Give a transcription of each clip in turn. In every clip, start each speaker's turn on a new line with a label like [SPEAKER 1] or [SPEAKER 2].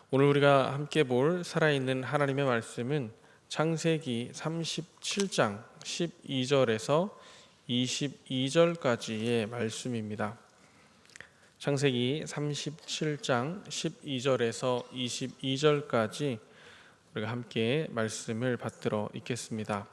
[SPEAKER 1] 오늘 우리가 함께 볼 살아있는 하나님의 말씀은 창세기 37장 12절에서 22절까지의 말씀입니다. 창세기 37장 12절에서 22절까지 우리가 함께 말씀을 받들어 읽겠습니다.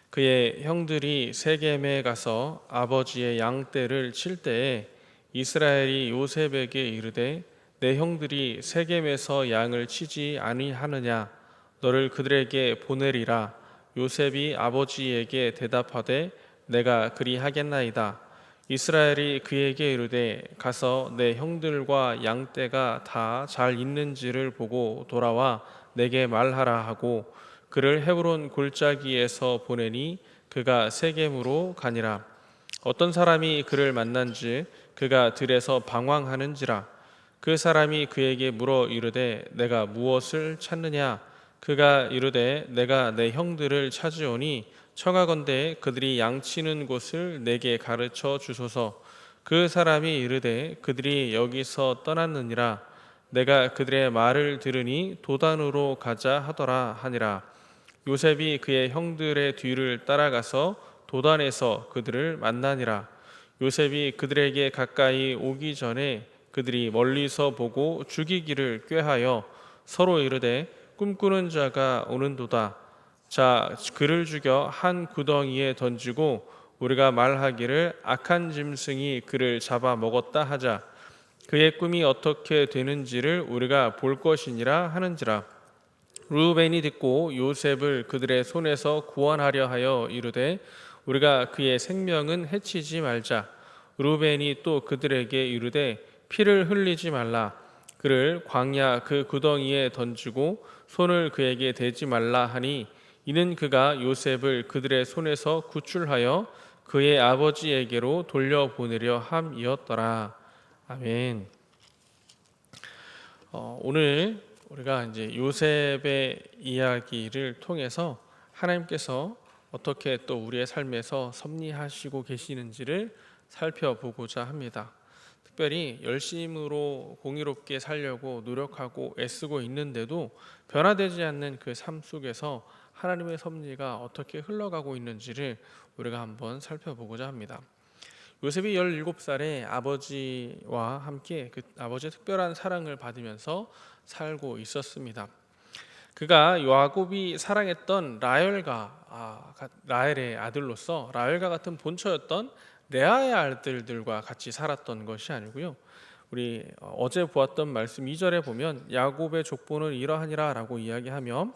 [SPEAKER 1] 그의 형들이 세겜에 가서 아버지의 양떼를 칠 때에 이스라엘이 요셉에게 이르되 내 형들이 세겜에서 양을 치지 아니하느냐 너를 그들에게 보내리라. 요셉이 아버지에게 대답하되 내가 그리하겠나이다. 이스라엘이 그에게 이르되 가서 내 형들과 양떼가 다 잘 있는지를 보고 돌아와 내게 말하라 하고 그를 헤브론 골짜기에서 보내니 그가 세겜으로 가니라. 어떤 사람이 그를 만난즉 그가 들에서 방황하는지라. 그 사람이 그에게 물어 이르되 내가 무엇을 찾느냐. 그가 이르되 내가 내 형들을 찾으오니 청하건대 그들이 양치는 곳을 내게 가르쳐 주소서. 그 사람이 이르되 그들이 여기서 떠났느니라. 내가 그들의 말을 들으니 도단으로 가자 하더라 하니라. 요셉이 그의 형들의 뒤를 따라가서 도단에서 그들을 만나니라. 요셉이 그들에게 가까이 오기 전에 그들이 멀리서 보고 죽이기를 꾀하여 서로 이르되 꿈꾸는 자가 오는도다. 자, 그를 죽여 한 구덩이에 던지고 우리가 말하기를 악한 짐승이 그를 잡아 먹었다 하자. 그의 꿈이 어떻게 되는지를 우리가 볼 것이니라 하는지라. 르우벤이 듣고 요셉을 그들의 손에서 구원하려 하여 이르되 우리가 그의 생명은 해치지 말자. 르우벤이 또 그들에게 이르되 피를 흘리지 말라. 그를 광야 그 구덩이에 던지고 손을 그에게 대지 말라 하니 이는 그가 요셉을 그들의 손에서 구출하여 그의 아버지에게로 돌려보내려 함이었더라. 아멘. 오늘 우리가 이제 요셉의 이야기를 통해서 하나님께서 어떻게 또 우리의 삶에서 섭리하시고 계시는지를 살펴보고자 합니다. 특별히 열심으로 공의롭게 살려고 노력하고 애쓰고 있는데도 변화되지 않는 그 삶 속에서 하나님의 섭리가 어떻게 흘러가고 있는지를 우리가 한번 살펴보고자 합니다. 요셉이 17살에 아버지와 함께 그 아버지의 특별한 사랑을 받으면서 살고 있었습니다. 그가 야곱이 사랑했던 라헬의 아들로서 라헬과 같은 본처였던 레아의 아들들과 같이 살았던 것이 아니고요. 우리 어제 보았던 말씀 2절에 보면 야곱의 족보는 이러하니라 라고 이야기하며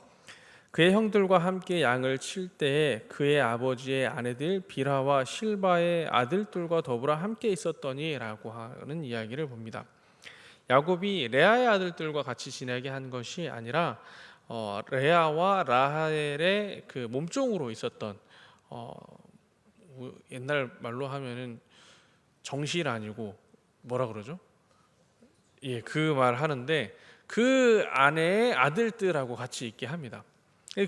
[SPEAKER 1] 그의 형들과 함께 양을 칠 때에 그의 아버지의 아내들 비라와 실바의 아들들과 더불어 함께 있었더니 라고 하는 이야기를 봅니다. 야곱이 레아의 아들들과 같이 지내게 한 것이 아니라 레아와 라헬의 그 몸종으로 있었던 옛날 말로 하면은 정실 아니고 뭐라 그러죠? 예, 그 말 하는데 그 아내의 아들들하고 같이 있게 합니다.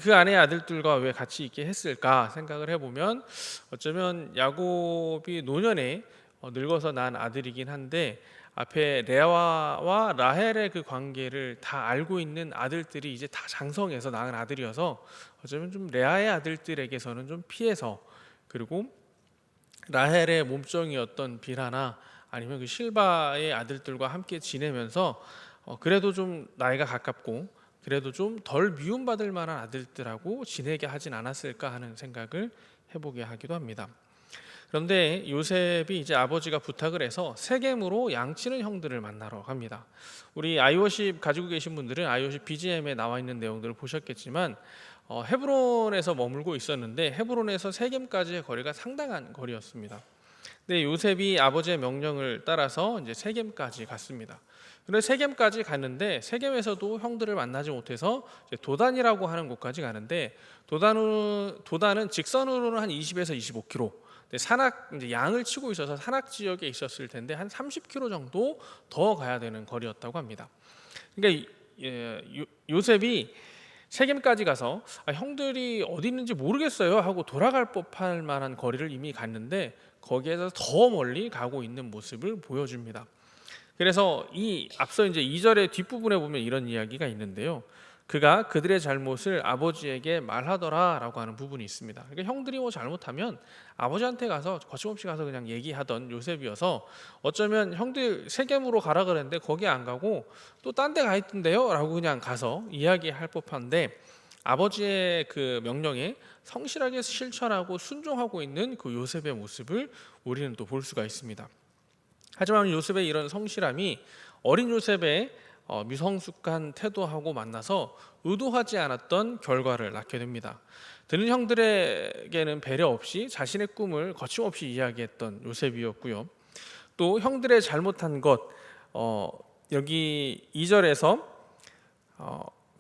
[SPEAKER 1] 그 아내의 아들들과 왜 같이 있게 했을까 생각을 해보면 어쩌면 야곱이 노년에 늙어서 낳은 아들이긴 한데 앞에 레아와 라헬의 그 관계를 다 알고 있는 아들들이 이제 다 장성해서 낳은 아들이어서 어쩌면 좀 레아의 아들들에게서는 좀 피해서 그리고 라헬의 몸종이었던 빌하나 아니면 그 실바의 아들들과 함께 지내면서 그래도 좀 나이가 가깝고 그래도 좀 덜 미움받을 만한 아들들하고 지내게 하진 않았을까 하는 생각을 해보게 하기도 합니다. 그런데 요셉이 이제 아버지가 부탁을 해서 세겜으로 양치는 형들을 만나러 갑니다. 우리 아이워십 가지고 계신 분들은 아이워십 BGM에 나와 있는 내용들을 보셨겠지만 헤브론에서 머물고 있었는데 헤브론에서 세겜까지의 거리가 상당한 거리였습니다. 근데 요셉이 아버지의 명령을 따라서 이제 세겜까지 갔습니다. 그런데 세겜까지 갔는데 세겜에서도 형들을 만나지 못해서 이제 도단이라고 하는 곳까지 가는데 도단은 직선으로는 한 20에서 25km. 산악 이제 양을 치고 있어서 산악 지역에 있었을 텐데 한 30km 정도 더 가야 되는 거리였다고 합니다. 그러니까 요셉이 세겜까지 가서 형들이 어디 있는지 모르겠어요 하고 돌아갈 법할 만한 거리를 이미 갔는데 거기에서 더 멀리 가고 있는 모습을 보여줍니다. 그래서 이 앞서 이제 2절의 뒷부분에 보면 이런 이야기가 있는데요. 그가 그들의 잘못을 아버지에게 말하더라라고 하는 부분이 있습니다. 그러니까 형들이 뭐 잘못하면 아버지한테 가서 거침없이 가서 그냥 얘기하던 요셉이어서 어쩌면 형들 세겜으로 가라 그랬는데 거기 안 가고 또 딴 데 가 있던데요라고 그냥 가서 이야기할 법한데 아버지의 그 명령에 성실하게 실천하고 순종하고 있는 그 요셉의 모습을 우리는 또 볼 수가 있습니다. 하지만 요셉의 이런 성실함이 어린 요셉의 미성숙한 태도하고 만나서 의도하지 않았던 결과를 낳게 됩니다. 드는 형들에게는 배려 없이 자신의 꿈을 거침없이 이야기했던 요셉이었고요. 또 형들의 잘못한 것, 여기 2절에서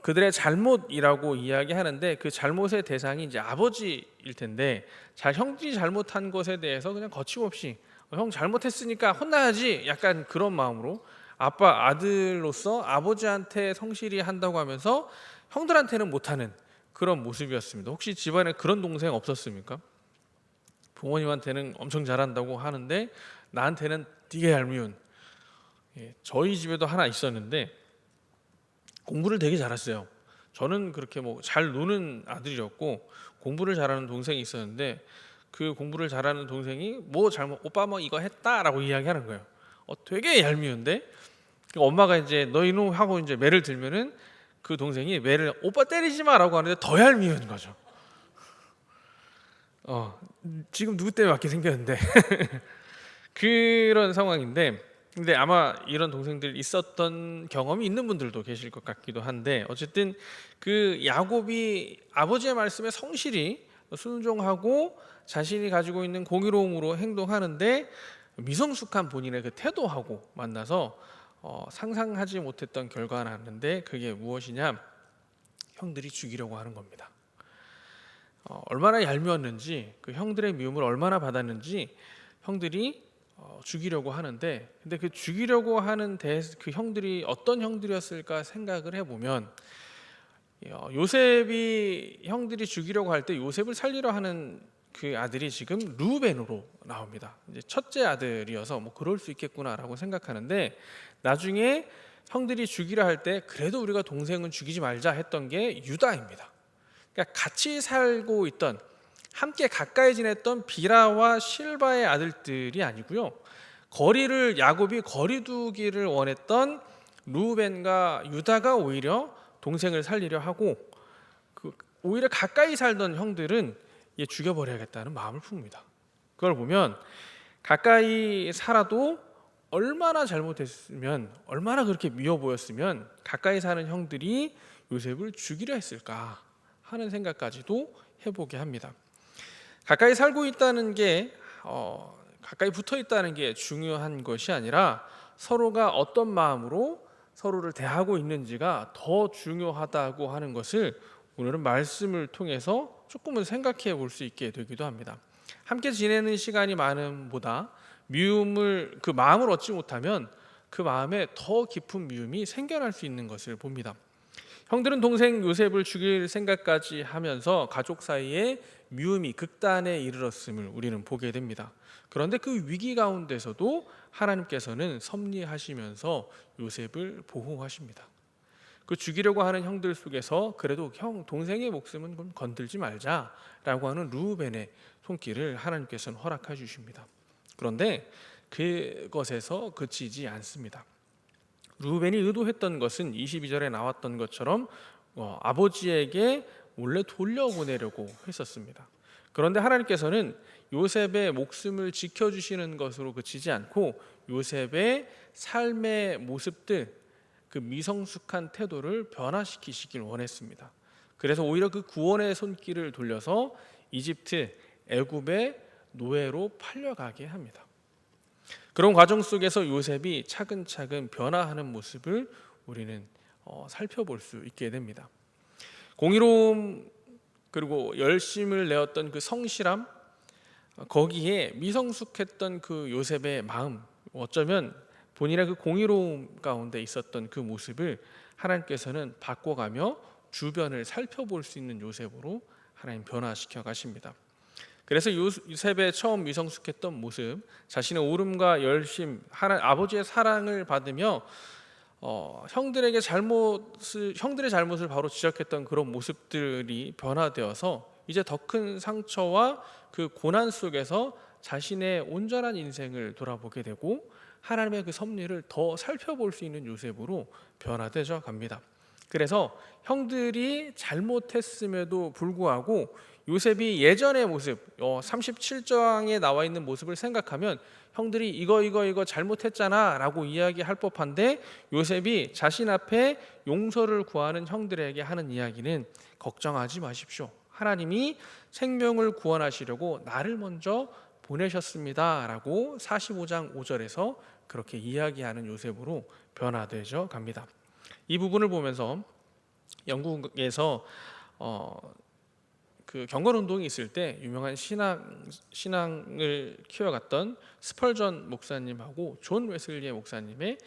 [SPEAKER 1] 그들의 잘못이라고 이야기하는데 그 잘못의 대상이 이제 아버지일 텐데 형들이 잘못한 것에 대해서 그냥 거침없이 형 잘못했으니까 혼나야지 약간 그런 마음으로 아들로서 아버지한테 성실히 한다고 하면서 형들한테는 못하는 그런 모습이었습니다. 혹시 집안에 그런 동생 없었습니까? 부모님한테는 엄청 잘한다고 하는데 나한테는 되게 얄미운. 저희 집에도 하나 있었는데 공부를 되게 잘했어요. 저는 그렇게 뭐 잘 노는 아들이었고 공부를 잘하는 동생이 있었는데 그 공부를 잘하는 동생이 뭐 잘못 오빠 뭐 이거 했다라고 이야기하는 거예요. 되게 얄미운데 엄마가 이제 너 이놈 하고 이제 매를 들면은 그 동생이 매를 오빠 때리지 마라고 하는데 더 얄미운 거죠. 지금 누구 때문에 맞게 생겼는데 그런 상황인데 근데 아마 이런 동생들 있었던 경험이 있는 분들도 계실 것 같기도 한데 어쨌든 그 야곱이 아버지의 말씀에 성실히 순종하고 자신이 가지고 있는 공의로움으로 행동하는데 미성숙한 본인의 그 태도하고 만나서 상상하지 못했던 결과가 났는데 그게 무엇이냐? 형들이 죽이려고 하는 겁니다. 얼마나 얄미웠는지 그 형들의 미움을 얼마나 받았는지 형들이 죽이려고 하는데 근데 그 죽이려고 하는 그 형들이 어떤 형들이었을까 생각을 해보면 요셉이 형들이 죽이려고 할 때 요셉을 살리려 하는 그 아들이 지금 르우벤으로 나옵니다. 이제 첫째 아들이어서 뭐 그럴 수 있겠구나라고 생각하는데 나중에 형들이 죽이려 할 때 그래도 우리가 동생은 죽이지 말자 했던 게 유다입니다. 그러니까 같이 살고 있던 함께 가까이 지냈던 비라와 실바의 아들들이 아니고요. 야곱이 거리두기를 원했던 르우벤과 유다가 오히려 동생을 살리려 하고 오히려 가까이 살던 형들은 죽여버려야겠다는 마음을 품습니다. 그걸 보면 가까이 살아도 얼마나 잘못했으면 얼마나 그렇게 미워 보였으면 가까이 사는 형들이 요셉을 죽이려 했을까 하는 생각까지도 해보게 합니다. 가까이 살고 있다는 게 가까이 붙어 있다는 게 중요한 것이 아니라 서로가 어떤 마음으로 서로를 대하고 있는지가 더 중요하다고 하는 것을 오늘은 말씀을 통해서 조금은 생각해 볼 수 있게 되기도 합니다. 함께 지내는 시간이 많음보다 미움을 그 마음을 얻지 못하면 그 마음에 더 깊은 미움이 생겨날 수 있는 것을 봅니다. 형들은 동생 요셉을 죽일 생각까지 하면서 가족 사이에 미움이 극단에 이르렀음을 우리는 보게 됩니다. 그런데 그 위기 가운데서도 하나님께서는 섭리하시면서 요셉을 보호하십니다. 그 죽이려고 하는 형들 속에서 그래도 동생의 목숨은 건들지 말자라고 하는 르우벤의 손길을 하나님께서는 허락해 주십니다. 그런데 그것에서 그치지 않습니다. 르우벤이 의도했던 것은 22절에 나왔던 것처럼 아버지에게 몰래 돌려보내려고 했었습니다. 그런데 하나님께서는 요셉의 목숨을 지켜주시는 것으로 그치지 않고 요셉의 삶의 모습들, 그 미성숙한 태도를 변화시키시길 원했습니다. 그래서 오히려 그 구원의 손길을 돌려서 이집트, 애굽의 노예로 팔려가게 합니다. 그런 과정 속에서 요셉이 차근차근 변화하는 모습을 우리는 살펴볼 수 있게 됩니다. 공의로움 그리고 열심을 내었던 그 성실함, 거기에 미성숙했던 그 요셉의 마음, 어쩌면 본인의 그 공의로움 가운데 있었던 그 모습을 하나님께서는 바꿔가며 주변을 살펴볼 수 있는 요셉으로 하나님 변화시켜 가십니다. 그래서 요셉의 처음 미성숙했던 모습, 자신의 오름과 열심, 아버지의 사랑을 받으며 형들의 잘못을 바로 지적했던 그런 모습들이 변화되어서 이제 더 큰 상처와 그 고난 속에서 자신의 온전한 인생을 돌아보게 되고 하나님의 그 섭리를 더 살펴볼 수 있는 요셉으로 변화되어 갑니다. 그래서 형들이 잘못했음에도 불구하고 요셉이 예전의 모습, 37장에 나와 있는 모습을 생각하면 형들이 이거 잘못했잖아 라고 이야기할 법한데, 요셉이 자신 앞에 용서를 구하는 형들에게 하는 이야기는 걱정하지 마십시오. 하나님이 생명을 구원하시려고 나를 먼저 보내셨습니다 라고 45장 5절에서 그렇게 이야기하는 요셉으로 변화되어 갑니다. 이 부분을 보면서 영국에서 그 경건운동이 있을 때 유명한 신앙을 키워갔던 스펄전 목사님하고 존 웨슬리의 목사님의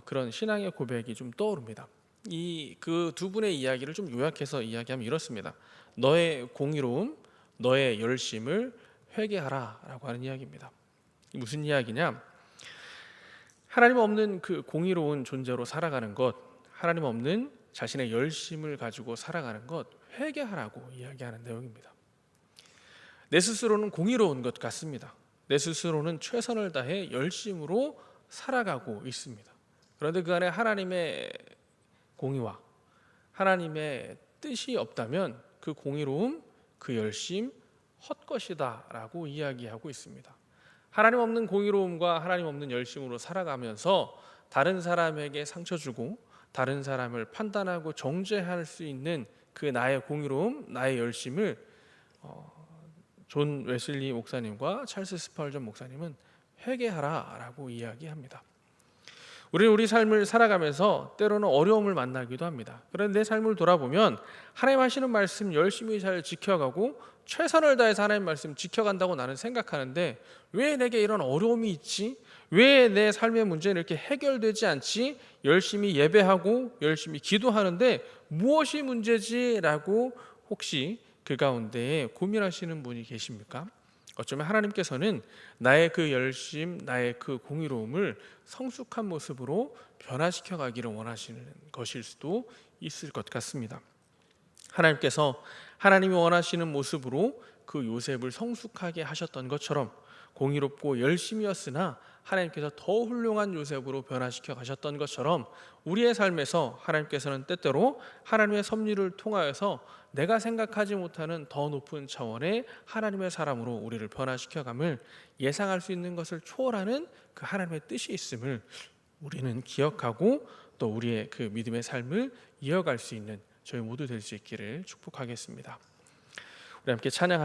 [SPEAKER 1] 그런 신앙의 고백이 좀 떠오릅니다. 이 그 두 분의 이야기를 좀 요약해서 이야기하면 이렇습니다. 너의 공의로움, 너의 열심을 회개하라라고 하는 이야기입니다. 무슨 이야기냐? 하나님 없는 그 공의로운 존재로 살아가는 것, 하나님 없는 자신의 열심을 가지고 살아가는 것, 회개하라고 이야기하는 내용입니다. 내 스스로는 공의로운 것 같습니다. 내 스스로는 최선을 다해 열심으로 살아가고 있습니다. 그런데 그 안에 하나님의 공의와 하나님의 뜻이 없다면 그 공의로움, 그 열심 헛것이다 라고 이야기하고 있습니다. 하나님 없는 공의로움과 하나님 없는 열심으로 살아가면서 다른 사람에게 상처 주고 다른 사람을 판단하고 정죄할 수 있는 그 나의 공의로움, 나의 열심을 존 웨슬리 목사님과 찰스 스펄전 목사님은 회개하라라고 이야기합니다. 우리는 우리 삶을 살아가면서 때로는 어려움을 만나기도 합니다. 그런데 내 삶을 돌아보면 하나님 하시는 말씀 열심히 잘 지켜가고 최선을 다해서 하나님 말씀 지켜간다고 나는 생각하는데, 왜 내게 이런 어려움이 있지? 왜 내 삶의 문제는 이렇게 해결되지 않지? 열심히 예배하고 열심히 기도하는데 무엇이 문제지? 라고 혹시 그 가운데 고민하시는 분이 계십니까? 어쩌면 하나님께서는 나의 그 열심, 나의 그 공의로움을 성숙한 모습으로 변화시켜 가기를 원하시는 것일 수도 있을 것 같습니다. 하나님께서 하나님이 원하시는 모습으로 그 요셉을 성숙하게 하셨던 것처럼 공의롭고 열심이었으나 하나님께서 더 훌륭한 요셉으로 변화시켜 가셨던 것처럼 우리의 삶에서 하나님께서는 때때로 하나님의 섭리를 통하여서 내가 생각하지 못하는 더 높은 차원의 하나님의 사람으로 우리를 변화시켜 감을 예상할 수 있는 것을 초월하는 그 하나님의 뜻이 있음을 우리는 기억하고 또 우리의 그 믿음의 삶을 이어갈 수 있는 저희 모두 될 수 있기를 축복하겠습니다. 우리 함께 찬양하기